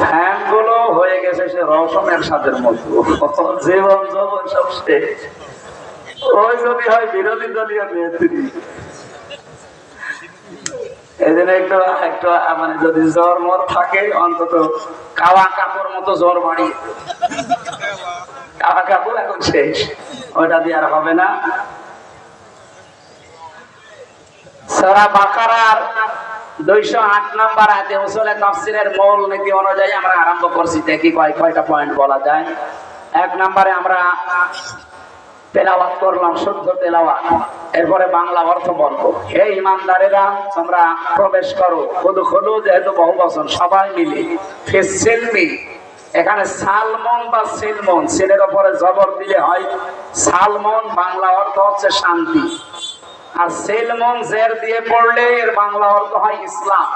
Fan গুলো হয়ে গেছে সে রওশনের সাথে মতো, জীবন যৌবন সব শেষ। ওই যদি হয় বিরোধী দলীয় নেত্রী, এই জন্য একটু একটু মানে যদি জ্বর মর থাকে অন্তত কাওয়া কাপড় মতো জ্বর বাড়িয়ে, কাওয়া কাপড় এখন শেষ, ওইটা দিয়ে আর হবে না। সূরা বাকারার 208 নম্বর আয়াতে উসুলে তাফসীরের মূল নীতি অনুযায়ী আমরা আরম্ভ করছি। দেখি কয়টা পয়েন্ট বলা যায়। 1 নম্বরে আমরা তেলাওয়াত করলাম, শুদ্ধ তেলাওয়াত, এরপরে বাংলা অর্থ বলবো। হে ঈমানদারেরা, তোমরা প্রবেশ করো, উদখুলু যেহেতু বহু বচন, সবাই মিলে, ফিসসিলমি, এখানে সালমন বা সিলমন, সিলের উপরে জবর দিলে হয় সালমন, বাংলা অর্থ হচ্ছে শান্তি। আর সিলমন জের দিয়ে পড়লে এর বাংলা অর্থ হয় ইসলাম।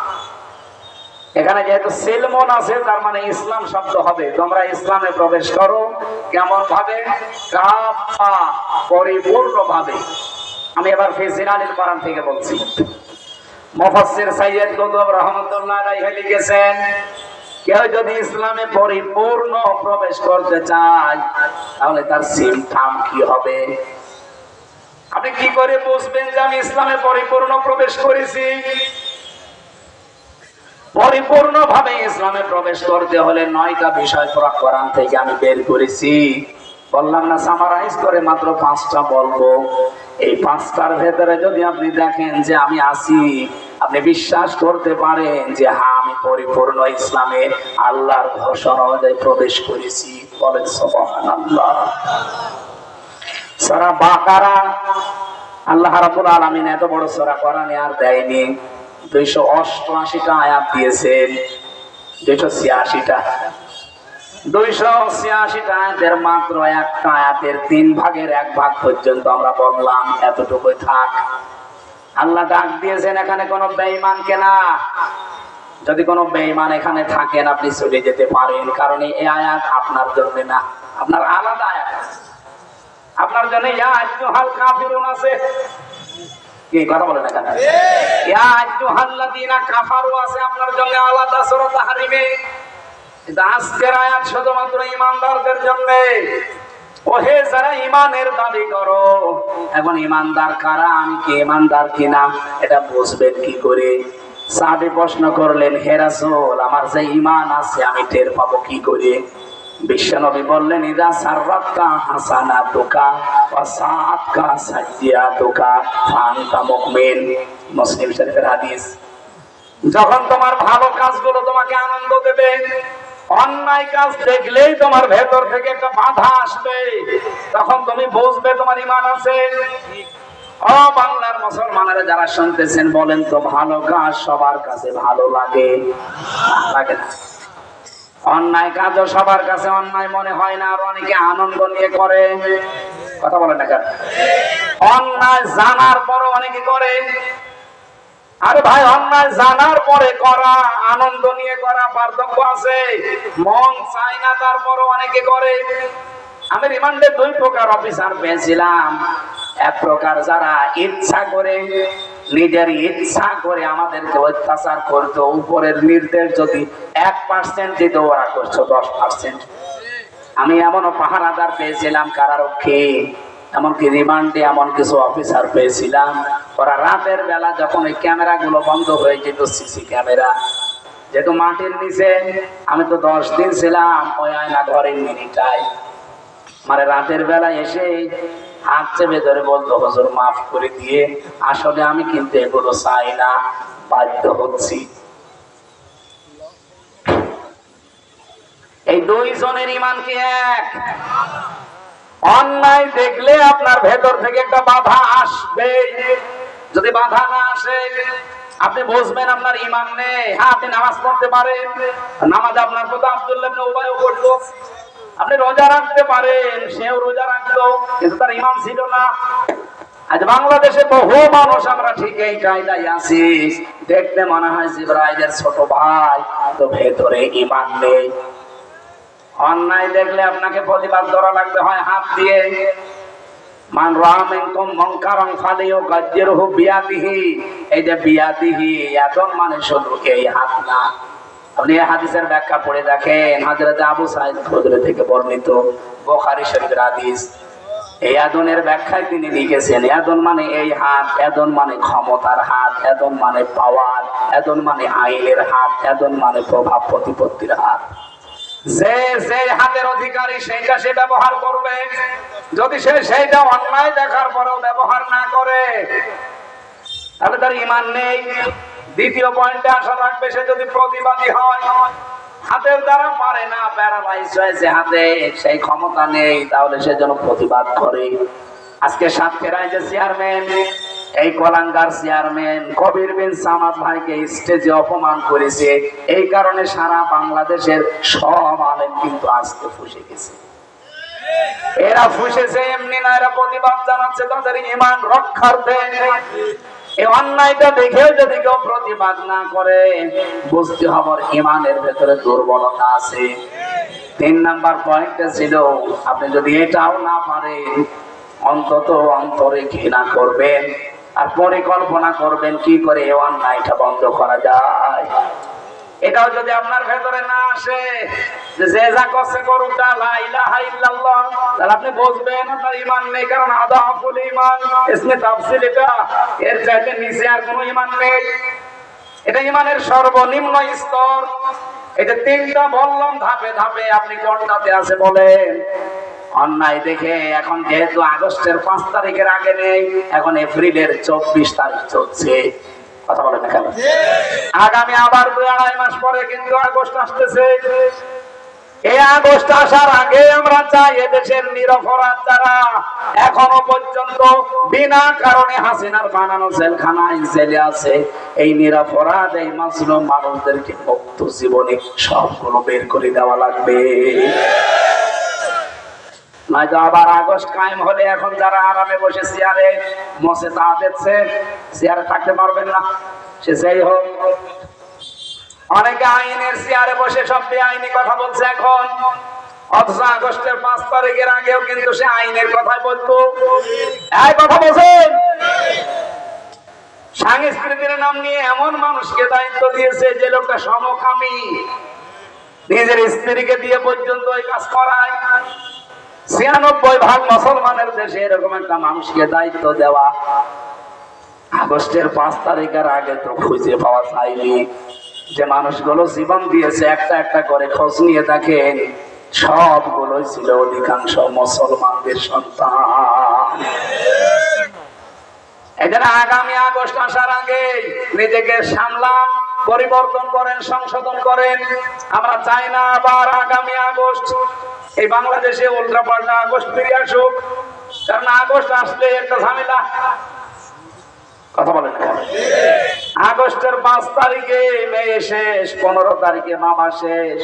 এখানে যেহেতু সিলমন আছে তার মানে ইসলাম শব্দ হবে। তোমরা ইসলামে প্রবেশ করো, কেমন ভাবে? কাফা, পরিপূর্ণ ভাবে। আমি এবার ফি জিলালিল কোরআন থেকে বলছি। মুফাসসির সাইয়্যিদ কুতুব রাহমাতুল্লাহ আলাইহি লিখেছেন, কেউ যদি ইসলামে পরিপূর্ণ প্রবেশ করতে চায় তাহলে তার সিমটাম কি হবে? আপনি কি করে বুঝবেন যে আমি ইসলামে পরিপূর্ণ প্রবেশ করেছি? পরিপূর্ণ ভাবে ইসলামে প্রবেশ করতে হলে 9টা বিষয় কোরআন থেকে আমি বের করেছি। বললাম না, সামারাইজ করে মাত্র 5টা বলবো। এই 5টার ভেতরে যদি আপনি দেখেন যে আমি আছি, আপনি বিশ্বাস করতে পারেন যে হ্যাঁ আমি পরিপূর্ণ ইসলামে আল্লাহর ঘোষণা অনুযায়ী প্রবেশ করেছি। বলেন সুবহানাল্লাহ। সূরা বাকারা, আল্লাহ রাব্বুল আলামিন এত বড় সূরা কোরআনে আর দেয়নি। 288টা আয়াত দিয়েছেন, 286টা 286টা আয়াতের মাত্র একটা আয়াতের 3 ভাগের 1 ভাগ পর্যন্ত আমরা বললাম, এতটুকুই থাক। আল্লাহ ডাক দিয়েছেন এখানে কোন বেঈমানকে না। যদি কোনো বেঈমান এখানে থাকেন আপনি চলে যেতে পারেন, কারণ এই আয়াত আপনার জন্য না, আপনার আলাদা আয়াত আছে। আপনার জন্য ইয়া আইয়ুহাল কাফিরুন আছে, কি কথা বলেন এখানে? ইয়া আইয়ুহাল্লাযীনা কাফারু আছে আপনার জন্য আলাদা সূরা তাহরিমে। কিন্তু আজকের আয়াত শুধুমাত্র ঈমানদারদের জন্য। ওহে যারা ঈমানের দাবি করো, এখন ঈমানদার কারা? আমি কি ঈমানদার কিনা এটা বুঝবেন কি করে? সাহাবী প্রশ্ন করলেন, হে রাসূল, আমার যে ঈমান আছে আমি টের পাবো কি করে? বিশ্বনবী বললেন, ইদা সাররাতকা হাসানাতুকা ওয়া সাআতকা সাইয়্যাতুকা ফাআনতা মুমিন। মুসলিম শরীফের হাদিস। যখন তোমার ভালো কাজগুলো তোমাকে আনন্দ দেবে, অন্যায় কাজ দেখলেই তোমার ভেতর থেকে একটা বাধা আসবে, তখন তুমি বুঝবে তোমার ঈমান আছে। ও বাংলার মুসলমানেরা যারা শুনতেছেন, বলেন তো ভালো কাজ সবার কাছে ভালো লাগে? লাগে না। অন্যায় কাজও সবার কাছে অন্যায় মনে হয় না, আর অনেকে আনন্দ নিয়ে করে। কথা বলেন না কেন? অন্যায় জানার পরও অনেকে করে। আরে ভাই, অন্যায় জানার পরে করা, আনন্দ নিয়ে করা পার্থক্য আছে। মন চায় না তারপরও অনেকে করে। আমি রিমান্ডে 2 প্রকার অফিসার পেয়েছিলাম। এক প্রকার যারা ইচ্ছা করে, নিজের ইচ্ছা করে আমাদেরকে অত্যাচার করতো, উপরের নির্দেশ যদি 1% দিত ওরা করছো 10%। আমি এমনও পাহারাদার পেয়েছিলাম, কারারক্ষী, এমনকি রিমান্ডে এমন কিছু অফিসার পেয়েছিলাম, ওরা রাতের বেলা যখন ওই ক্যামেরা গুলো বন্ধ হয়ে যেত, সিসি ক্যামেরা, যেহেতু মাটির নিচে, আমি তো 10 দিন ছিলাম ওই আয়না ঘরের মিনিটায়, মানে রাতের বেলা এসে হাত চেপে ধরে বলতো, হুজুর মাফ করে দিয়ে, আসলে আমি কিন্তু এগুলো চাই না, বাধ্য হচ্ছি। এই 2 জনের ঈমান কি এক? অন্যায় দেখলে আপনার ভেতর থেকে একটা বাধা আসবে। যদি বাধা না আসে, আপনি বুঝবেন আপনার ঈমান নেই। হ্যাঁ, আপনি নামাজ পড়তে পারেন, নামাজ আপনার প্রতি আব্দুল্লাহ ইবনে উবাইও পড়তো। আপনি রোজা রাখতে পারেন, সেও রোজা রাখতো, কিন্তু তার ঈমান ছিল না। আজ বাংলাদেশে বহু মানুষ আমরা ঠিক এই কায়দায় আছি, দেখতে মনে হয় জিবরাইলের ছোট ভাই, তো ভেতরে ঈমান নেই। অন্যায় দেখলে আপনাকে প্রতিবাদ করা লাগবে, হয় হাত দিয়ে। মান রাআ মিনকুম মুনকারান ফালিয়ুগায়্যিরহু বিয়াদিহি। এই যে বিয়াদিহি, এখন মানে শুধু এই হাত না, আপনি এই হাদিসের ব্যাখ্যা পড়ে দেখেন, হযরত আবু সাঈদ খুদরি থেকে বর্ণিত বুখারী শরীফের হাদিস। এই আদনের ব্যাখ্যায় তিনি লিখেছেন, আদন মানে এই হাত, আদন মানে ক্ষমতার হাত, আদন মানে পাওয়ার, আদন মানে আইনের হাত, আদন মানে প্রভাব প্রতিপত্তির হাত। যে যে হাতের অধিকারী সেইটা সে ব্যবহার করবে। যদি সে সেইটা অন্যায় দেখার পরেও ব্যবহার না করে, তাহলে তার ঈমান নেই। দ্বিতীয় পয়েন্টে আসা রাখবে, সে যদি প্রতিবাদী হয়, হাতের দ্বারা পারে না, প্যারালাইজ হয়েছে হাতে, সেই ক্ষমতা নেই, তাহলে সে যেন প্রতিবাদ করে। আজকে সাতক্ষীরায় যে চেয়ারম্যান, এই কলাঙ্গার চেয়ারম্যান কবির বিন সামাদ ভাইকে স্টেজে অপমান করেছে, এই কারণে সারা বাংলাদেশের সব আলেম কিন্তু আজকে ফুঁসে গেছে। এরা ফুঁসেছে এমনি না, এরা প্রতিবাদ জানাচ্ছে তাদের ঈমান রক্ষার্থে। এই অন্যায়টা দেখেও যদি কেউ প্রতিবাদ না করে, বুঝতে হবে ঈমানের ভেতরে দুর্বলতা আছে। 3 নাম্বার পয়েন্টে ছিল, আপনি যদি এটাও না পারেন, অন্তত অন্তরে ঘৃণা করবেন আর পরিকল্পনা করবেন কি করে এই অন্যায়টা বন্ধ করা যায়। এটাও যদি আপনার ভেতরে না আসে, যে যা করছে করুক, লা ইলাহা ইল্লাল্লাহ, তাহলে আপনি বুঝবেন আপনার ঈমান নেই। কারণ আদাফুল ঈমান ইসমে তাফসীল, এটা এর চাইতে নিচে আর কোনো ঈমান নেই। এটা ঈমানের সর্বনিম্ন স্তর। এটা 3টা বললাম ধাপে ধাপে, আপনি কোনটাতে আছে বলেন? অন্যায় দেখে এখন যেহেতু আগস্টের 5 তারিখের আগে নেই, এখন এপ্রিলের 24 তারিখ চলছে, কথা বলেন না কেন? আগামী আবার 2-2.5 মাস পরে কিন্তু আগস্ট আসতেছে। এই আগস্ট আসার আগে আমরা চাই এদেশের নিরপরাধ যারা এখনো পর্যন্ত বিনা কারণে হাসিনার বানানো জেলখানায় জেলে আছে, এই নিরপরাধ এই মাসলুম মানুষদেরকে মুক্ত জীবনে সবগুলো বের করে দেওয়া লাগবে। নয়তো আবার আগস্ট কায়েম হলে এখন যারা আরামে বসে চেয়ারে মসে তা দেখছে, চেয়ারে থাকতে পারবেন না, সে যেই হোক। অনেকে আইনের চেয়ারে বসে সব বেআইনি কথা বলছে এখন, অথচ আগস্টের 5 তারিখের আগেও কিন্তু সে আইনের কথাই বলতো। এই কথা বলছেন, সংস্কৃতির নাম নিয়ে এমন মানুষকে দায়িত্ব দিয়েছে যে লোকটা সমকামী, নিজের স্ত্রীকে দিয়ে পর্যন্ত এই কাজ করায়। 96% মুসলমানের দেশে এরকম একটা মানুষকে দায়িত্ব দেওয়া, আগস্টের 5 তারিখের আগে তো খুঁজে পাওয়া যায়নি। যে মানুষগুলো জীবন দিয়েছে, একটা একটা করে খোঁজ নিয়ে দেখেন, সবগুলোই ছিল অধিকাংশ মুসলমানদের সন্তান। এদের আগামী আগস্ট আসার আগে নিজেকে সামলান, পরিবর্তন করেন, সংশোধন করেন। আমরা চাই না আবার আগামী আগস্ট এই বাংলাদেশে উল্টাপাল্টা আগস্ট ফিরে আসুক। কারণ আগস্ট আসলে একটা ঝামেলা, কথা বলেন। আগস্টের 5 তারিখে মেয়ে শেষ, 15 তারিখে মামা শেষ।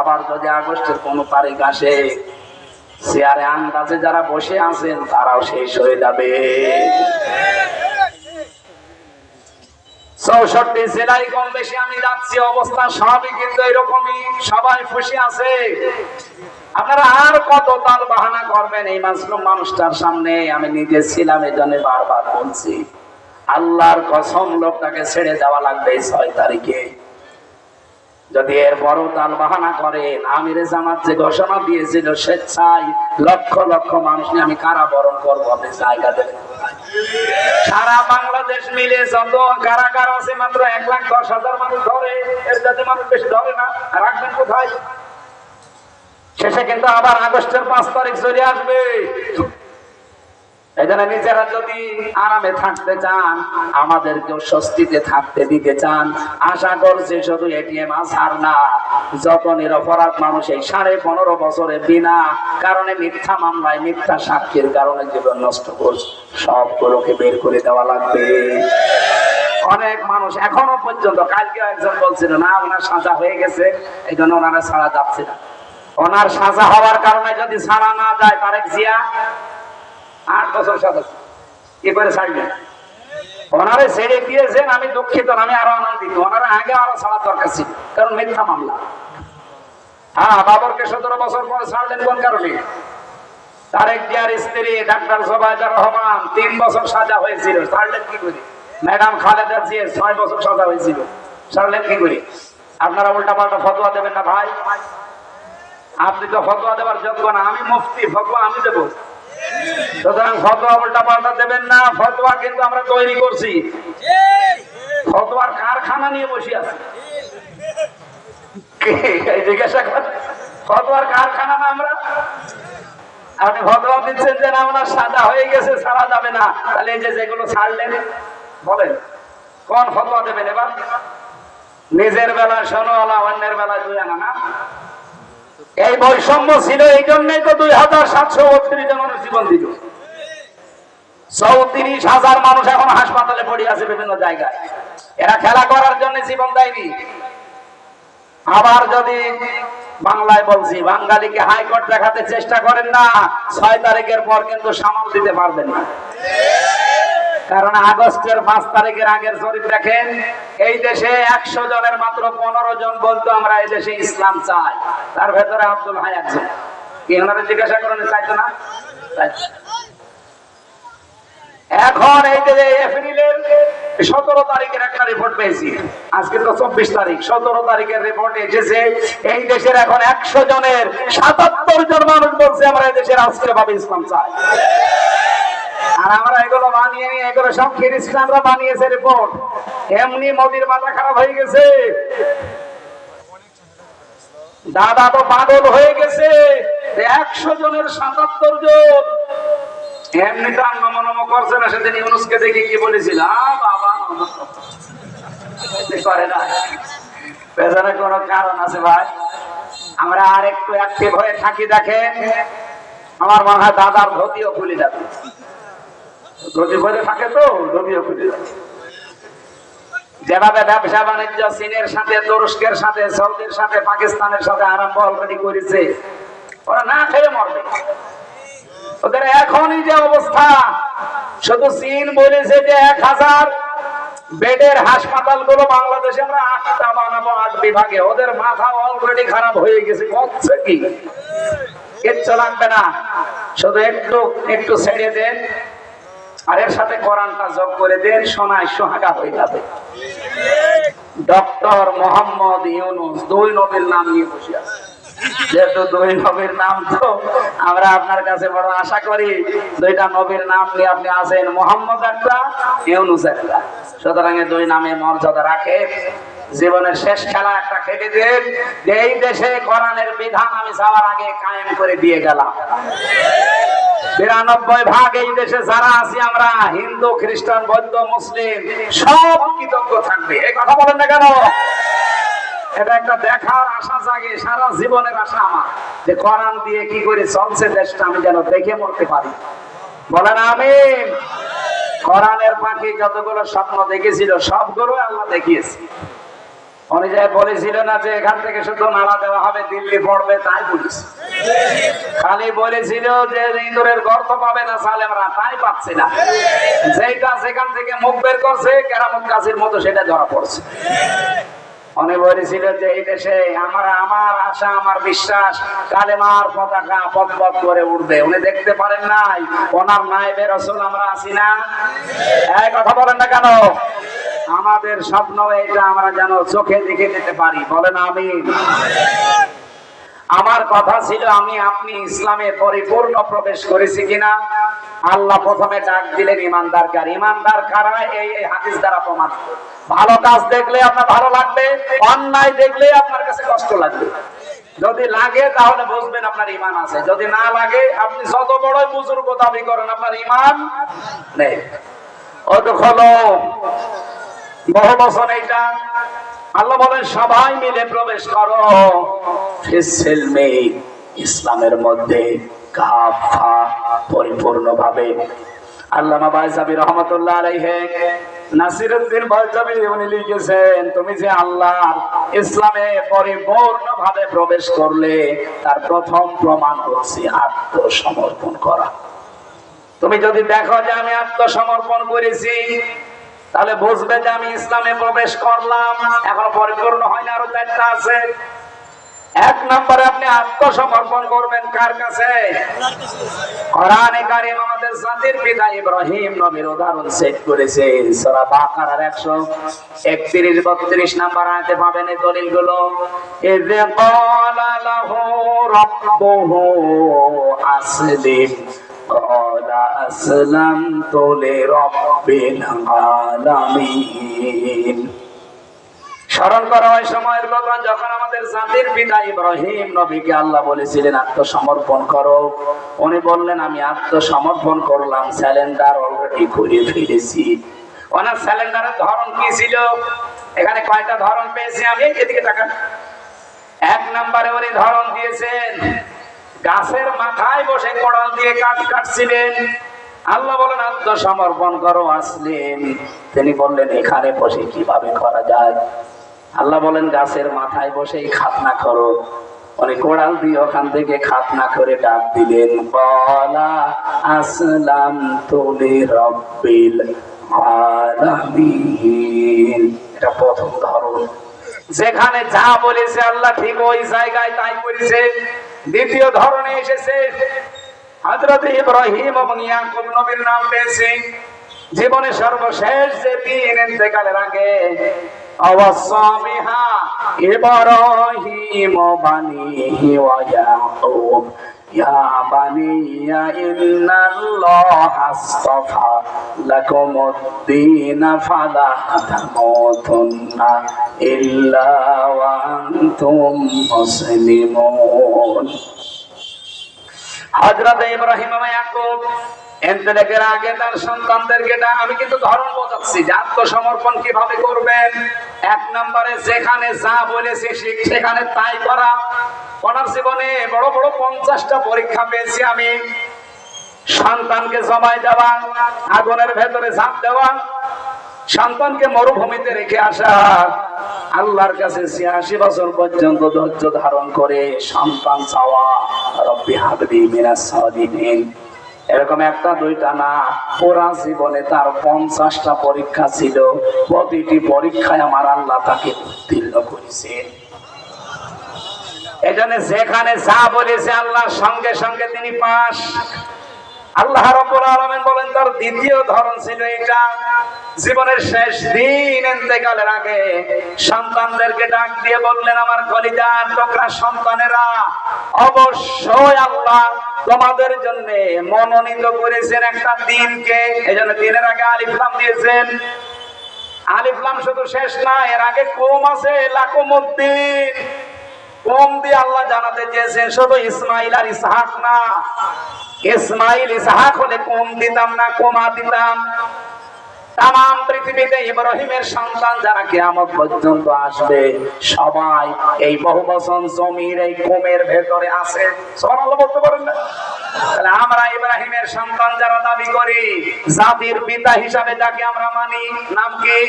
আবার যদি আগস্টের 15 তারিখ আসে, চেয়ারে আন্দাজে যারা বসে আছেন তারাও শেষ হয়ে যাবে। 64 জেলায় কম বেশি আমি যাচ্ছি, অবস্থা সবই কিন্তু এরকমই, সবাই খুশি আছে। আপনারা আর কত তাল বাহানা করবেন এই মাসলুম মানুষটার সামনে? আমি নিজে ছিলাম, এই জন্য বারবার বলছি, আল্লাহর কসম লোকটাকে ছেড়ে দেওয়া লাগবে 6 তারিখে। যদি এর বড় তাল বাহানা করেন, আমিরে জামাত যে ঘোষণা দিয়েছিল স্বেচ্ছায় লক্ষ লক্ষ মানুষ নিয়ে আমি কারাবরণ করবো, আপনি জায়গা দেবেন কোথায়? সারা বাংলাদেশ মিলে যত কারাগার আছে মাত্র 1,10,000 মানুষ ধরে, এর যাতে মানুষ বেশি ধরে না, রাখবেন কোথায়? শেষে কিন্তু আবার আগস্টের 5 তারিখ চলে আসবে। এই জন্য নিজেরা যদি আরামে থাকতে চান, আমাদেরকেও স্বস্তিতে থাকতে দিতে চান, আশা করছি শুধু এটিএম আসার না, যত নিরপরাধ মানুষ এই 15.5 বছরে বিনা কারণে মিথ্যা মামলায় মিথ্যা সাক্ষীর কারণে জীবন নষ্ট করছে, সবগুলোকে বের করে দেওয়া লাগবে। অনেক মানুষ এখনো পর্যন্ত, কালকে একজন বলছিল না ওনার সাজা হয়ে গেছে, এই জন্য ওনারা ছাড়া যাচ্ছে না। ওনার সাজা হওয়ার কারণে যদি ছাড়া না যায়, তারেক জিয়া 8 বছর সাজা কি করে ছাড়বেন? ওনারে ছেড়ে দিয়েছেন, আমি দুঃখিত, আমি আরো আনন্দিত। ওনারা আগে আরো ছাড়া দরকার ছিল, কারণ মিথ্যা মামলা। হ্যাঁ, বাবরকে 17 বছর পরে ছাড়লেন কোন কারণে? তারেক জিয়ার স্ত্রী ডাক্তার জোবায়দা রহমান 3 বছর সাজা হয়েছিল, ছাড়লেন কি করে? ম্যাডাম খালেদা জিয়া 6 বছর সাজা হয়েছিল, ছাড়লেন কি করে? আপনারা উল্টা পাল্টা ফতোয়া দেবেন না ভাই। আপনি তো ফতোয়া দেওয়ার যোগ্য না, আমি মুফতি, ফতোয়া আমি দেবো। সুতরাং ফতোয়া উল্টা পাল্টা দেবেন না। ফতোয়া কিন্তু আমরা তৈরি করছি, ফতোয়ার কারখানা নিয়ে বসে আছি। জিজ্ঞাসা করেন, ফতোয়ার কারখানা না আমরা? আপনি ফতোয়া দিচ্ছেন যে না ওনার সাদা হয়ে গেছে, ছাড়া যাবে না, তাহলে এই যে যেগুলো ছাড়লেন বলেন কোন ফতোয়া দেবেন এবার? নিজের বেলায় শোনোওয়ালা, অন্যের বেলায় দুই আনা না? এই বৈষম্য ছিল, এই জন্যই তো 2732 জন মানুষ জীবন দিল। 34,000 মানুষ এখন হাসপাতালে পড়ে আছে বিভিন্ন জায়গায়। এরা খেলা করার জন্য জীবন দেয়নি। আবার যদি বাংলায় বলছি, বাঙালিকে হাইকোর্ট দেখাতে চেষ্টা করেন না, 6 তারিখের পর কিন্তু সামাল দিতে পারবেন না। কারণ আগস্টের 5 তারিখের আগের জরিপ দেখেন, এই দেশে 100 জনের মাত্র 15 জন বলতো আমরা এই দেশে ইসলাম চাই। তার ভেতরে আব্দুল হাই একজন। কি ওনারা জিজ্ঞাসা করেন চাইতো না? এখন এই যে এপ্রিলের 17 তারিখের একটা রিপোর্ট পেয়েছি, আজকে তো 24 তারিখ, 17 তারিখের রিপোর্ট এসেছে এই দেশের এখন 100 জনের 77 জন মানুষ বলছে আমরা এই দেশের রাষ্ট্রীয়ভাবে ইসলাম চাই। আর আমরা এগুলো বানিয়ে নিয়ে, এগুলো সব খ্রিস্টানরা বানিয়েছে রিপোর্ট। এমনি মোদির মাথা খারাপ হয়ে গেছে, দাদা তো পাগল হয়ে গেছে। 100 জনের 77 জন এমনি তো নম করছে না। সেদিন ইউনুসকে দেখে কি বলেছিল, বাবা করে না, পেছনে কোনো কারণ আছে ভাই। আমরা আর একটু অ্যাক্টিভ হয়ে থাকি, দেখেন আমার মনে হয় দাদার ধুতিও খুলে যাবে। ধুতি পরে থাকে তো, ধুতিও খুলে যাবে। যেভাবে ব্যবসা বাণিজ্য চীনের সাথে, তুরস্কের সাথে, সৌদির সাথে, পাকিস্তানের সাথে আরম্ভ অলরেডি করেছে, ওরা না খেয়ে মরবে। ওদের এখনই যে অবস্থা, শুধু চীন বলেছে যে 1000 বেডের হাসপাতাল গুলো বাংলাদেশে আমরা 8টা বানাবো, 8 বিভাগে। ওদের মাথা অলরেডি খারাপ হয়ে গেছে। হচ্ছে কি কিচ্ছু লাগবে না, শুধু একটু একটু ছেড়ে দেন, আর এর সাথে কোরআনটা যোগ করে দেন, সোনায় সোহাগা হয়ে যাবে। ডক্টর মোহাম্মদ ইউনূস 2 নবীর নাম নিয়ে বসে আছে। যেহেতু 2 নবীর নাম, তো আমরা আপনার কাছে বড় আশা করি 2টা নবীর নাম নিয়ে আপনি আছেন, মোহাম্মদ একটা, ইউনূস একটা। সুতরাং 2 নামে মর্যাদা রাখে। জীবনের শেষ খেলা একটা খেলে দেন, এই দেশে কোরআনের বিধান আমি যাওয়ার আগে কায়েম করে দিয়ে গেলাম। 92% এই দেশে যারা আছি আমরা, হিন্দু, খ্রিস্টান, বৌদ্ধ, মুসলিম, সব কৃতজ্ঞ থাকবে। এই কথা বলেন না কেন? এটা একটা দেখার আশা জাগে, সারা জীবনের আশা আমার, যে কোরআন দিয়ে কি করে চলছে দেশটা আমি যেন দেখে মরতে পারি। বলেন আমিন। কোরআনের পাখি যতগুলো স্বপ্ন দেখেছিল সবগুলো আল্লাহ দেখিয়েছে। অনুযায়ী বলেছিল না যে এখান থেকে শুধু নাড়া দেওয়া হবে, দিল্লি পড়বে, তাই বলিস। খালি বলেছিল যে ইঁদুরের গর্ত পাবে না সালেমরা, তাই পাচ্ছে না। যেটা সেখান থেকে মুখ বের করছে কেরামত গাছের মতো সেটা ধরা পড়ছে। উনি বলেছিল যে এই দেশে আমার আশা, আমার বিশ্বাস, কালেমার পতাকা পথ পথ করে উঠবে। উনি দেখতে পারেন নাই, ওনার নায়েবে রাসূল আমরা আছি না? এই কথা বলেন না কেন? আমাদের স্বপ্ন এটা আমরা যেন চোখে দেখে যেতে পারি। বলেন আমিন। আমার কথা ছিল আমি আপনি ইসলামে পরিপূর্ণ প্রবেশ করেছি কিনা। আল্লাহ প্রথমে ডাক দিলেন ইমানদারকে। আর ইমানদার কারা? এই হাদিস দ্বারা প্রমাণ। ভালো কাজ দেখলে আপনার ভালো লাগবে, অন্যায় দেখলে আপনার কাছে কষ্ট লাগবে। যদি লাগে তাহলে বুঝবেন আপনার ঈমান আছে, যদি না লাগে আপনি যত বড়ই বুজুর্গ দাবি করেন আপনার ঈমান নেই। অদখলো বহু বছর এইটা আল্লাহ বলেন সবাই মিলে প্রবেশ করো ফিসসিলমি, ইসলামের মধ্যে কাফা পরিপূর্ণভাবে। আল্লামা বাইজাবি রহমাতুল্লাহ আলাইহি, নাসিরউদ্দিন বাইজাবি উনি লিখেছেন, তুমি যে আল্লাহর ইসলামে পরিপূর্ণভাবে প্রবেশ করলে তার প্রথম প্রমাণ হচ্ছে আত্মসমর্পণ করা। তুমি যদি দেখো যে আমি আত্মসমর্পণ করেছি, তাহলে বুঝবে যে আমি ইসলামে প্রবেশ করলাম। এখন পরিপূর্ণ হয় না, আরো 4টা আছে। এক নম্বরে আপনি আত্মসমর্পণ করবেন কার কাছে? কোরআনে কারীম আমাদের জাতির পিতা ইব্রাহিম নবীর উদাহরণ সেট করেছে। সূরা বাকারার 131-32 নম্বর আয়াতে পাবেন এই দলিলগুলো। ইয ক্বালা লাহু রাব্বুহু আসলিম ক্বালা আসলামতু লিরাব্বিল আলামিন। স্মরণ করা হয় সময়ের কথা যখন আমাদের জাতির পিতা ইব্রাহিম নবীকে আল্লাহ বলেছিলেন আত্মসমর্পণ করো। উনি বললেন আমি আত্মসমর্পণ করলাম, স্যালেন্ডার অলরেডি করে ফেলেছি। ওনার স্যালেন্ডারের ধরন কি ছিল? এখানে কয়টা ধরন পেয়েছি আমি, এদিকে তাকান। এক নম্বরে উনি ধরন দিয়েছেন গাছের মাথায় বসে কোড়াল দিয়ে কাঠ কাটছিলেন। আল্লাহ বলেন আত্মসমর্পণ করো আসলেন। তিনি বললেন এখানে বসে কিভাবে করা যায়? আল্লাহ বলেন গাছের মাথায় বসেই খাতনা করো। উনি কোড়াল দিয়ে ওখান থেকে খাতনা করে ডাক দিলেন বলা আসলামতু লিরাব্বিল আলামিন। এটা প্রথম ধরন, যেখানে যা বলেছে আল্লাহ ঠিক ওই জায়গায় তাই করেছে। দ্বিতীয় ধরনে এসেছে হযরত ইব্রাহিম এবং ইয়াকুব নবীর নাম পেয়েছি। জীবনে সর্বশেষ যে দিন ইন্তেকালের আগে আওয়াসামিহা ইব্রাহিম বানিহি ওয়া ইয়াকুব ইয়া বানিয়া ইন্নাল্লাহা আসতাফা লাকুমুদ-দীন ফালা তামুতুন্না ইল্লা ওয়া আনতুম মুসলিমুন। হযরত ইব্রাহিম এবং ইয়াকুব ইন্তেকালের আগে তার সন্তানদেরকে আমি কিন্তু ধরন বোঝাচ্ছি যে আত্মসমর্পণ কিভাবে করবেন। এক নম্বরে যেখানে যা বলেছে সেখানে তাই করা। ওনার জীবনে বড় বড় 50টা পরীক্ষা পেয়েছি আমি। সন্তানকে জবাই দেওয়া, আগুনের ভেতরে ঝাঁপ দেওয়া, সন্তানকে মরুভূমিতে রেখে আসা, আল্লাহর কাছে 86 বছর পর্যন্ত ধৈর্য ধারণ করে সন্তান চাওয়া, রব্বি হাবলি মিনাস সালিহিন। এরকম একটা দুইটা না, পুরা জীবনে তার 50টা পরীক্ষা ছিল। প্রতিটি পরীক্ষায় আমার আল্লাহ তাকে উত্তীর্ণ করেছেন। এজন্য যেখানে যা বলেছে আল্লাহর সঙ্গে সঙ্গে তিনি পাস। আল্লাহ রাব্বুল আলামিন বলেন তার দ্বিতীয় ধরন ছিল এটা। জীবনের শেষ দিন ইন্তেকালের আগে সন্তানদেরকে ডাক দিয়ে বললেন আমার কলিজার টুকরা সন্তানেরা, অবশ্যই আল্লাহ তোমাদের জন্য মনোনীত করেছেন একটা দিনকে। এজন্য দিনের আগে আলিফ লাম দিয়েছেন। আলিফ লাম শুধু শেষ না, এর আগে কম আছে, লাকুমুদ্দিন। কম দিয়ে আল্লাহ জানাতে চেয়েছেন শুধু ইসমাইল আর ইসহাক না। ইসমাইল ইসহাক হলে কম দিতাম না, কমা দিতাম। তাম পৃথিবীতে ইব্রাহিমের সন্তান যারা কিয়ামত পর্যন্ত আসবে সবাই এই বহু বচন জমির এই কমের ভেতরে আছে। সুবহানাল্লাহ বলতে পারেন না? তাহলে আমরা ইব্রাহিমের সন্তান যারা দাবি করি, জাতির পিতা হিসাবে যাকে আমরা মানি, নাম কি?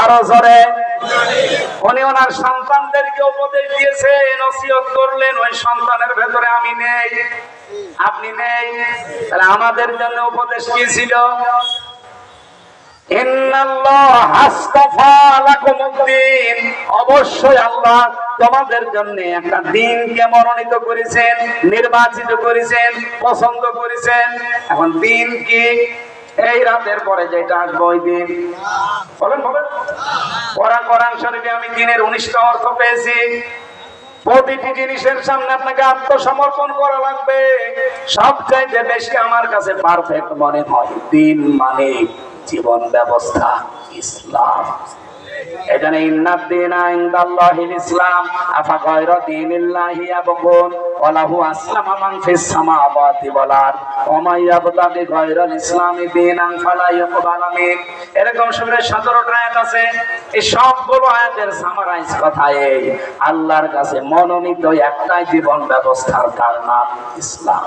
আরো জোরে। উনি ওনার সন্তানদেরকে উপদেশ দিয়েছে, নসিহত করলেন, ওই সন্তানের ভেতরে আমি নেই, আপনি নেই। তাহলে আমাদের জন্য উপদেশ কি ছিল? অবশ্যই আল্লাহ তোমাদের জন্য একটা দিনকে মনোনীত করেছেন, নির্বাচিত করেছেন, পছন্দ করেছেন। এখন দিন কি? এই রাতের পরে যেটা আসবে ওই দিন। বলেন বলেন। কোরআন শরীফে আমি দিনের 19টা অর্থ পেয়েছি। প্রতিটি জিনিসের সামনে আপনাকে আত্মসমর্পণ করা লাগবে। সবচাইতে বেশি আমার কাছে পারফেক্ট মনে হয় দিন মানে জীবন ব্যবস্থা, ইসলাম। এখানে ইন্নাদ-দীনা ইনদাল্লাহিল ইসলাম আফা গায়রা দীনিল্লাহি ইয়াবগুন ওয়া লাহু আসলামা মান ফিস সামাওয়াতি ওয়াল আরদ ওয়া মান ইয়াবতাগি গায়রাল ইসলামি দীনান ফালা ইউকবালা মিন। এরকম সূরা 17টা আয়াত আছে। এই সবগুলো আয়াতের সামারাইজ কথা এই, আল্লাহর কাছে মনোনীত একটাই জীবন ব্যবস্থার তার নাম ইসলাম।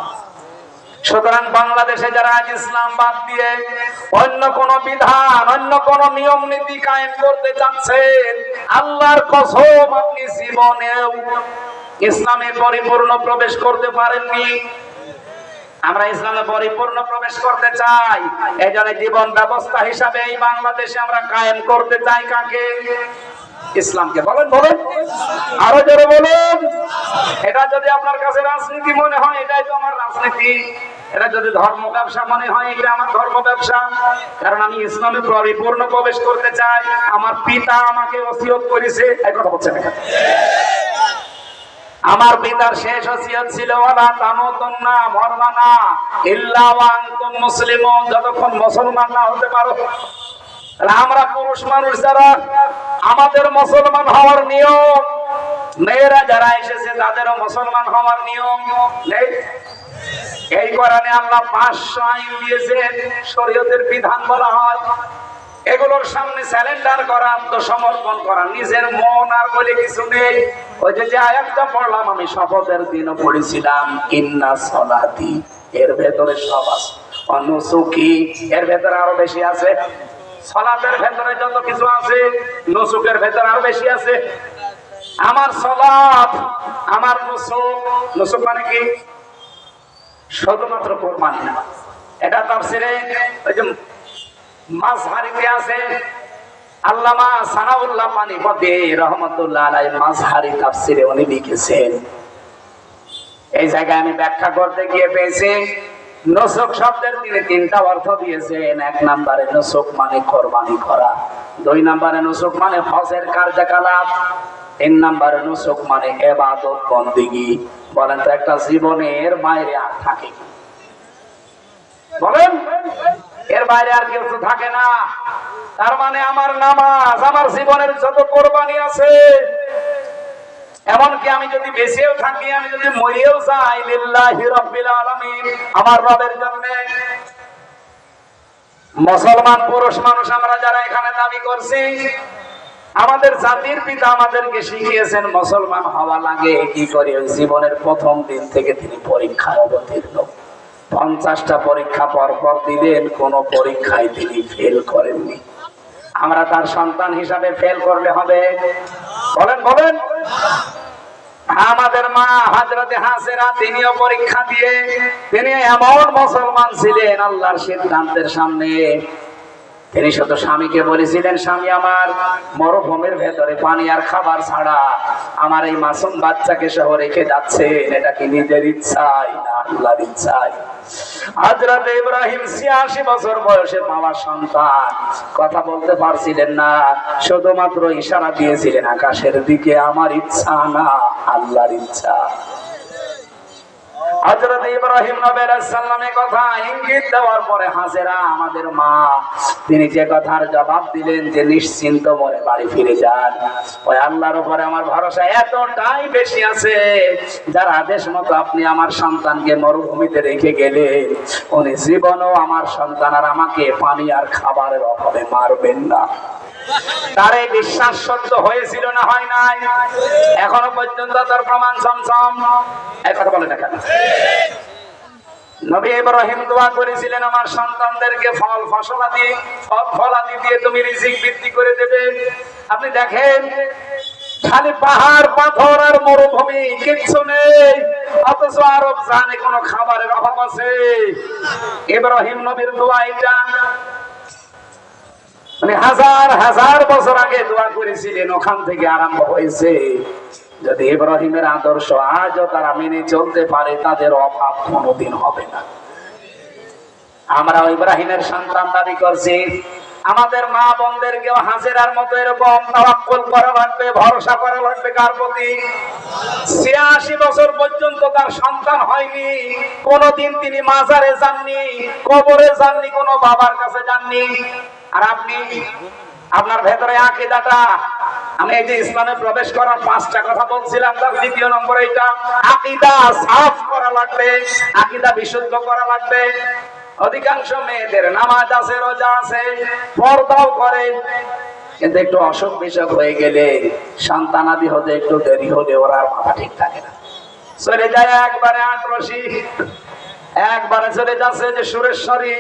সুতরাং বাংলাদেশে যারা আজ ইসলাম বাদ দিয়ে অন্য কোন বিধান, অন্য কোন নিয়ম নীতি কায়েম করতে চাচ্ছেন, আল্লাহর কসম আপনি জীবনেও ইসলামে পরিপূর্ণ প্রবেশ করতে পারেননি। আমরা ইসলামে পরিপূর্ণ প্রবেশ করতে চাই, এই জন্য জীবন ব্যবস্থা হিসাবে এই বাংলাদেশে আমরা কায়েম করতে চাই কাকে? ইসলামকে। বলেন বলেন, আরো জোরে বলেন। এটা যদি আপনার কাছে রাজনীতি মনে হয়, এটাই তো আমার রাজনীতি। এটা যদি ধর্ম ব্যবসা মনে হয়, এটা আমার ধর্ম ব্যবসা। কারণ আমি ইসলামে পরিপূর্ণ প্রবেশ করতে চাই। আমার পিতা আমাকে ওসিয়ত করেছে, এই কথা বলছেন এখানে। আমার পিতার শেষ ওসিয়ত ছিল ওয়ালা তামুতুন্না মরমানা ইল্লা ওয়া আনতুম মুসলিমুন, যতক্ষণ মুসলমান না হতে পারো। তাহলে আমরা পুরুষ মানুষ যারা, আমাদের মুসলমান হওয়ার নিয়ম, মেয়েরা যারা এসেছে তাদেরও মুসলমান হওয়ার নিয়ম নেই। এই কোরআনে আল্লাহ 500 আইন দিয়েছেন, শরীয়তের বিধান বলা হয়। এগুলোর সামনে স্যালেন্ডার করা, আত্মসমর্পণ করা, নিজের মন আর বলে কিছু নেই। ওই যে আয়াতটা পড়লাম আমি শপথের দিনও পড়েছিলাম, ইন্না সলাতি, এর ভেতরে সব আছে। অনুসুকি, এর ভেতরে আরো বেশি আছে। সলাতের ভেতরে যত কিছু আছে, নুসুকের ভেতরে আরো বেশি আছে। আমার সলাত, আমার নুসুক, নুসুক মানে কি? শুধুমাত্র কোরবানি না। এটা তাফসিরে ওই যে মাযহারিতে আছে, আল্লামা সানাউল্লাহ পানিপতি রহমাতুল্লাহ আলাইহি মাযহারি তাফসিরে উনি লিখেছেন। এই জায়গায় আমি ব্যাখ্যা করতে গিয়ে পেয়েছি, নুসুক শব্দের তিনি 3টা অর্থ দিয়েছেন। 1 নম্বরে নুসুক মানে কোরবানি করা, 2 নম্বরে নুসুক মানে হজের কার্যকলাপ, 3 নম্বরে নুসুক মানে ইবাদত বন্দেগী। বলেন তো একটা জীবনের বাইরে আর থাকে? বলেন, এর বাইরে আর কিছু থাকে না। তার মানে আমার নামাজ, আমার জীবনের যত কোরবানি আছে, এমনকি আমি যদি বেঁচেও থাকি, আমি যদি মরেও যাই, লিল্লাহি রাব্বিল আলামিন, আমার রবের জন্য। মুসলমান পুরুষ মানুষ আমরা যারা এখানে দাবি করছি, আমাদের জাতির পিতা আমাদেরকে শিখিয়েছেন মুসলমান হওয়া লাগে কি করে। ওই জীবনের প্রথম দিন থেকে তিনি পরীক্ষায় অবতীর্ণ। 50টা পরীক্ষা পরপর দিলেন, কোন পরীক্ষায় তিনি ফেল করেননি। আমরা তার সন্তান হিসাবে ফেল করলে হবে? বলেন বলেন। আমাদের মা হযরতে হাজেরা, তিনিও পরীক্ষা দিয়ে তিনি এমন মুসলমান ছিলেন আল্লাহর সিদ্ধান্তের সামনে। তিনি শুধু স্বামীকে বলেছিলেন, স্বামী আমার মরুভূমির ভেতরে পানি আর খাবার ছাড়া আমার এই মাসুম বাচ্চাকে সহ রেখে যাচ্ছেন, এটা কি নিজের ইচ্ছায় না আল্লাহর ইচ্ছায়? হযরত ইব্রাহিম 86 বছর বয়সে পাওয়া সন্তান, কথা বলতে পারছিলেন না, শুধুমাত্র ইশারা দিয়েছিলেন আকাশের দিকে, আমার ইচ্ছা না আল্লাহর ইচ্ছা। হযরত ইব্রাহিম নবী আলাইহিস সালামের কথা ইঙ্গিত দেওয়ার পরে হাজেরা আমাদের মা, তিনি যে কথার জবাব দিলেন যে নিশ্চিন্ত মনে বাড়ি ফিরে যান। ওই আল্লাহর উপরে আমার ভরসা এতটাই বেশি আছে, যার আদেশ মতো আপনি আমার সন্তানকে মরুভূমিতে রেখে গেলেন, উনি জীবনও আমার সন্তান আর আমাকে পানি আর খাবারের অভাবে মারবেন না। তার এই বিশ্বাস সত্য হয়েছিল না হয় নাই? এখনো পর্যন্ত তার প্রমাণ চমচম। এই কথা বলে দেখেন, নবী ইব্রাহিম দোয়া করেছিলেন আমার সন্তানদেরকে ফল ফলাদি দিয়ে তুমি রিজিক বৃদ্ধি করে দেবে। আপনি দেখেন, খালি পাহাড় পাথর আর মরুভূমি, কিচ্ছু নেই, অথচ আরব জানে কোন খাবারের অভাব আছে? ইব্রাহিম নবীর দোয়া এটা। মানে হাজার হাজার বছর আগে দোয়া করেছিলেন, ওখান থেকে আরম্ভ হয়েছে। যদি ইব্রাহিমের আদর্শ আজও তারা মেনে চলতে পারে, তাদের অভাব কোনোদিন হবে না। আমরা ইব্রাহিমের সন্তান দাবি করছি, আমাদের মা বোনদেরকেও হাজেরার মতো এরকম তাওয়াক্কুল করা লাগবে, ভরসা করা লাগবে। কার প্রতি? 86 বছর পর্যন্ত তার সন্তান হয়নি, কোনদিন তিনি মাজারে যাননি, কবরে যাননি, কোন বাবার কাছে যাননি। আর আপনি, আপনার ভেতরে আকীদাটা, আমি এই যে ইসলামে প্রবেশ করার 5টা কথা বলছিলাম, তার 2য় নম্বর এটা, আকীদা সাফ করা লাগবে, আকীদা বিশুদ্ধ করা লাগবে। অধিকাংশ মেয়েদের নামাজ আছে, রোজা আছে, পর্দাও করে, কিন্তু একটু অসুখ বিসুখ হয়ে গেলে, সন্তানাদি হতে একটু দেরি হলে ওরা আর মাথা ঠিক থাকে না, চলে যায় একবারে আটরশি, একবারে চলে যাচ্ছে যে সুরেশ্বরী।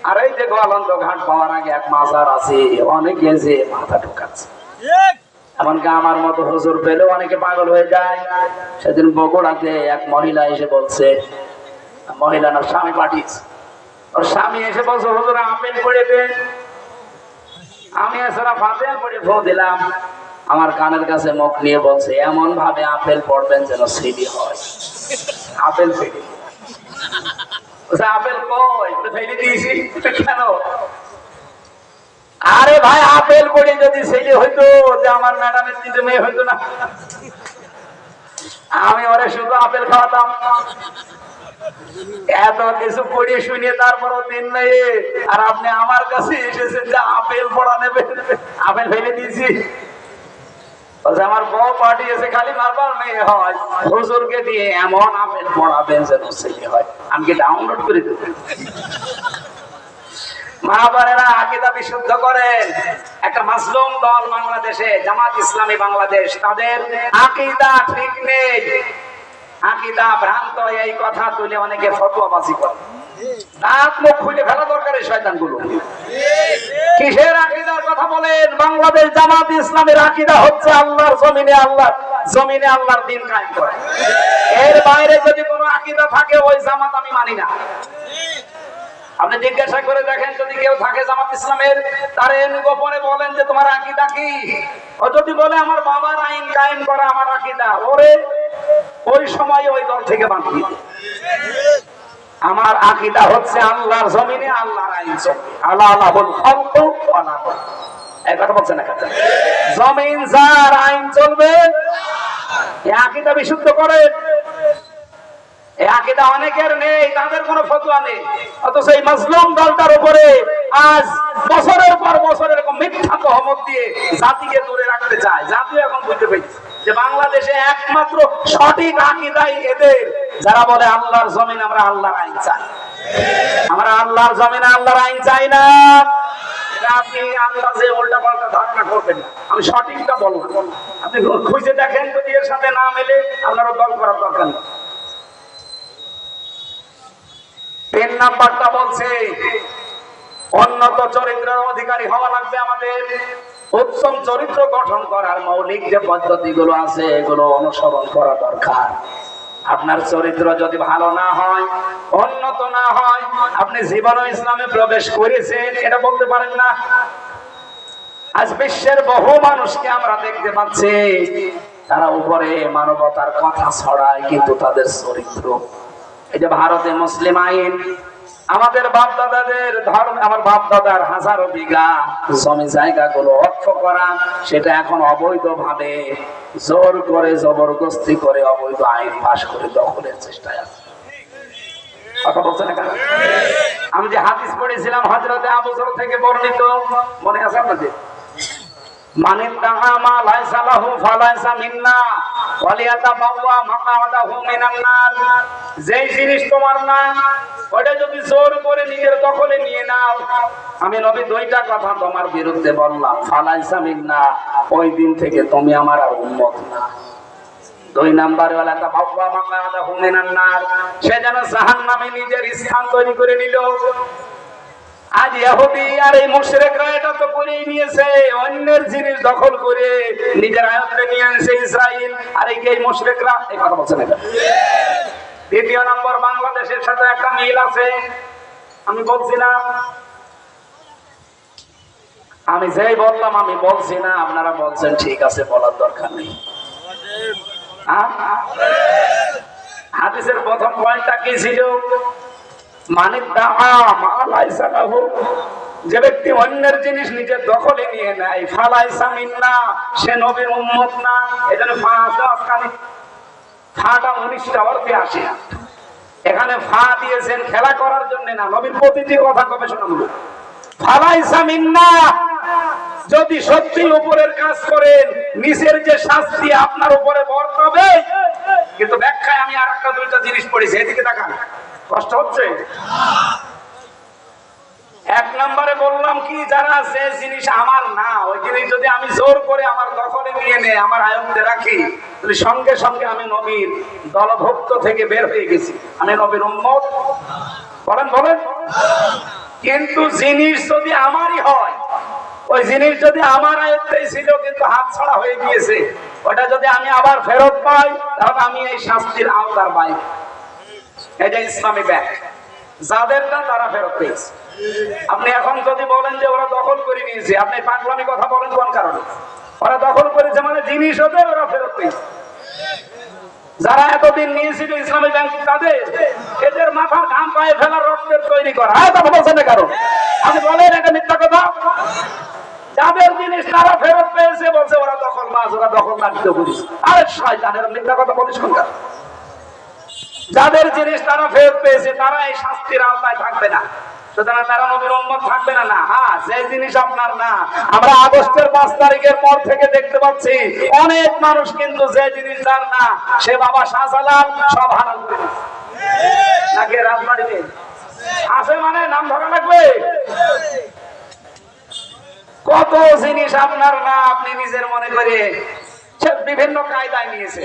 আর এই যে গোয়ালন্দ ঘাট পাওয়ার আগে এক মাজার আছে, অনেকে যে মাথা ঢুকাচ্ছে। এমনকি আমার মতো হুজুর পেলেও অনেকে পাগল হয়ে যায়। সেদিন বগুড়াতে এক মহিলা এসে বলছে, মহিলা না স্বামী পাঠিয়েছে, ওর স্বামী এসে বলছে হুজুর আপেল পড়ে দেন। আমি এছাড়া ফাতিহা পড়ে ফু দিলাম, আমার কানের কাছে মুখ নিয়ে বলছে এমন ভাবে আপেল পড়বেন যেন সিডি হয়। আপেল সিডি, আপেল কই ফেলে দিয়েছি কেন? আরে ভাই আপেল পড়ে যদি ছেলে হইতো যে আমার ম্যাডামের 3টে মেয়ে হইতো না, আমি ওরে শুধু আপেল খাওয়াতাম। এত কিছু পড়ে শুনিয়ে তারপরও 3 মেয়ে, আর আপনি আমার কাছে এসেছেন যে আপেল পড়া নেবেন। আপেল ফেলে দিয়েছি। আমার বউ পাঠিয়েছে খালি মারবার মেয়ে হয়, হুজুরকে দিয়ে এমন আপেল পড়াবেন যেন ছেলে হয়। আমি কি ডাউনলোড করে দেব? মা বোনেরা আকীদা বিশুদ্ধ করেন। একটা মাসলুম দল বাংলাদেশে, জামাত ইসলামী বাংলাদেশ, তাদের আকীদা ঠিক নেই, আকীদা ভ্রান্ত। এই কথা তুলে অনেকে ফতোয়াবাজি করে। দাঁত মুখ খুলে ফেলা দরকার এই শয়তানগুলো। কিসের আকীদার কথা বলেন? বাংলাদেশ জামাত ইসলামের আকীদা হচ্ছে আল্লাহর জমিনে আল্লাহর দ্বীন কায়েম করা। এর বাইরে যদি কোনো আকীদা থাকে ওই জামাত আমি মানি না। আপনি জিজ্ঞাসা করে দেখেন, যদি কেউ থাকে জামাত ইসলামের, তার গোপনে বলেন যে তোমার আকীদা কি? ও যদি বলে আমার বাবার আইন কায়েম করা আমার আকীদা, ওরে ওই সময় ওই দল থেকে বাঁধিয়ে। আমার আকীদা হচ্ছে আল্লাহর জমিনে আল্লাহর আইন চলবে। আল্লাহুল খালকু ওয়া লা রাব। এই কথা বলছেন না কথা? জমিন যার আইন চলবে, এই আকীদা বিশুদ্ধ করেন। এই আকীদা অনেকের নেই, তাদের কোনো ফতোয়া নেই, অথচ এই মাসলুম দলটার উপরে আজ বছরের পর বছর এরকম মিথ্যা তহমত দিয়ে জাতিকে দূরে রাখতে চায়। জাতিও এখন বুঝতে পেরেছে যে বাংলাদেশে একমাত্র সঠিক আকীদাই এদের, যারা বলে আল্লাহর জমিন আমরা আল্লাহর আইন চাই। আমরা আল্লাহর জমিনে আল্লাহর আইন চাই না। আপনি আন্দাজে উল্টা পাল্টা ধারণা করবেন না, আমি সঠিকটা বলবো। আপনি খুঁজে দেখেন, যদি এর সাথে না মেলে আপনারও দল করার দরকার নেই। 3 নাম্বারটা বলছে উন্নত চরিত্রের অধিকারী হওয়া লাগবে আমাদের। উত্তম চরিত্র গঠন করার মৌলিক যে পদ্ধতিগুলো আছে এগুলো অনুসরণ করা দরকার। আপনার চরিত্র যদি ভালো না হয়, উন্নত না হয়, আপনি জীবনে ইসলামে প্রবেশ করেছেন এটা বলতে পারেন না। আজ বিশ্বের বহু মানুষকে আমরা দেখতে পাচ্ছি, তারা উপরে মানবতার কথা ছড়ায় কিন্তু তাদের চরিত্র। এই যে ভারতে মুসলিম আইন, আমাদের বাপ দাদাদের ধর্ম, আমার বাপ দাদার হাজারো বিঘা জমি জায়গাগুলো অক্ষ করা, সেটা এখন অবৈধভাবে জোর করে জবরদস্তি করে অবৈধ আইন পাশ করে দখলের চেষ্টায় আছে। কথা বলছেন না? আমি যে হাদিস পড়েছিলাম হযরতে আবু যর থেকে বর্ণিত, মনে আছে আপনাদের? মানিন তাআমা লাইসা লাহু ফালাইসা মিন্না ওয়ালিয়াতাবাওয়া মাকআদাহু মিনান নার। যেই জিনিস তোমার না, ওটা যদি জোর করে নিজের দখলে নিয়ে নাও, আমি নবী 2টা কথা তোমার বিরুদ্ধে বললাম, ফালাইসা মিন্না, ওই দিন থেকে তুমি আমার আর উম্মত না। 2 নাম্বারে ওয়ালিয়াতাবাওয়া মাকআদাহু মিনান নার, সে যেন জাহান্নামে নিজের স্থান তৈরি করে নিল। আজ ইহুদি আর এই মুশরিকরা এটা তো করেই নিয়েছে, অন্যের জিনিস দখল করে নিজের আয়ত্তে নিয়ে আনছে ইসরাইল। আর এই মুশরিকরা এই কথা বলছে না। 2 নম্বর, বাংলাদেশের সাথে একটা মিল আছে। আমি বলছি না, আমি যেই বললাম আমি বলছি না, আপনারা বলছেন ঠিক আছে, বলার দরকার নেই। হাদিসের প্রথম পয়েন্টটা কি ছিল? যে ব্যক্তি অন্যের জিনিস নিজের দখলে নিয়ে নেয়, ফালাইসা মিন্না, সে নবীর উম্মত না। এখানে ফাটা 19টা অর্থে আসে। এখানে ফা দিয়েছেন খেলা করার জন্য না, নবীর প্রতিটি কথা গবেষণামূলক। ফালাইসা মিন্না, যদি সত্যি উপরের কাজ করেন, নিচের যে শাস্তি আপনার উপরে বর্তাবে। কিন্তু ব্যাখ্যায় আমি আর একটা 2টা জিনিস পড়েছি, এদিকে তাকান। কষ্ট হচ্ছে? 1 নম্বরে বললাম কি, যারা যে জিনিস আমার না, ওই জিনিস যদি আমি জোর করে আমার দখলে নিয়ে নেই, আমার আয়ত্তে রাখি, তাহলে সঙ্গে সঙ্গে আমি নবীর দলভুক্ত থেকে বের হয়ে গেছি, আমি নবীর উম্মত। বলেন বলেন। কিন্তু জিনিস যদি আমারই হয়, ওই জিনিস যদি আমার আয়ত্তেই ছিল কিন্তু হাত ছাড়া হয়ে গিয়েছে, ওটা যদি আমি আবার ফেরত পাই, তাহলে আমি এই শাস্তির আওতার বাইরে। এটা ইসলামী ব্যাগ, যাদেরটা তারা ফেরত পেয়েছে। আপনি এখন যদি বলেন যে ওরা দখল করে নিয়েছে, আপনি পাগলামি কথা বলেন কোন কারণে? ওরা দখল করেছে মানে জিনিস ওদের, ওরা ফেরত পেয়েছে। যারা এতদিন নিয়েছিল ইসলামী ব্যাংক তাদের, এদের মাথার ঘাম পায়ে ফেলা রক্তের তৈরি করা। কথা বলছেন না কারণ আপনি বলেন এটা মিথ্যা কথা। যাদের জিনিস তারা ফেরত পেয়েছে বলছে ওরা দখলবাজ, ওরা দখল রাখতে করেছে। আরে শয়তানের মিথ্যা কথা বলিস কোনটা? যাদের জিনিস তারা ফেরত পেয়েছে তারা এই শাস্তির আওতায় থাকবে না, সুতরাং তারা নবীর উম্মত থাকবে না। না, হ্যাঁ, যে জিনিস আপনার না, আমরা আগস্টের 5 তারিখের পর থেকে দেখতে পাচ্ছি অনেক মানুষ কিন্তু যে জিনিস তার না, সে বাবা শাহজালাল সব হারাম করে দিয়েছে। নাকি রাজবাড়িতে আছে মানে নাম ধরা লাগবে? কত জিনিস আপনার না, আপনি নিজের মনে করে বিভিন্ন কায়দায় নিয়েছে।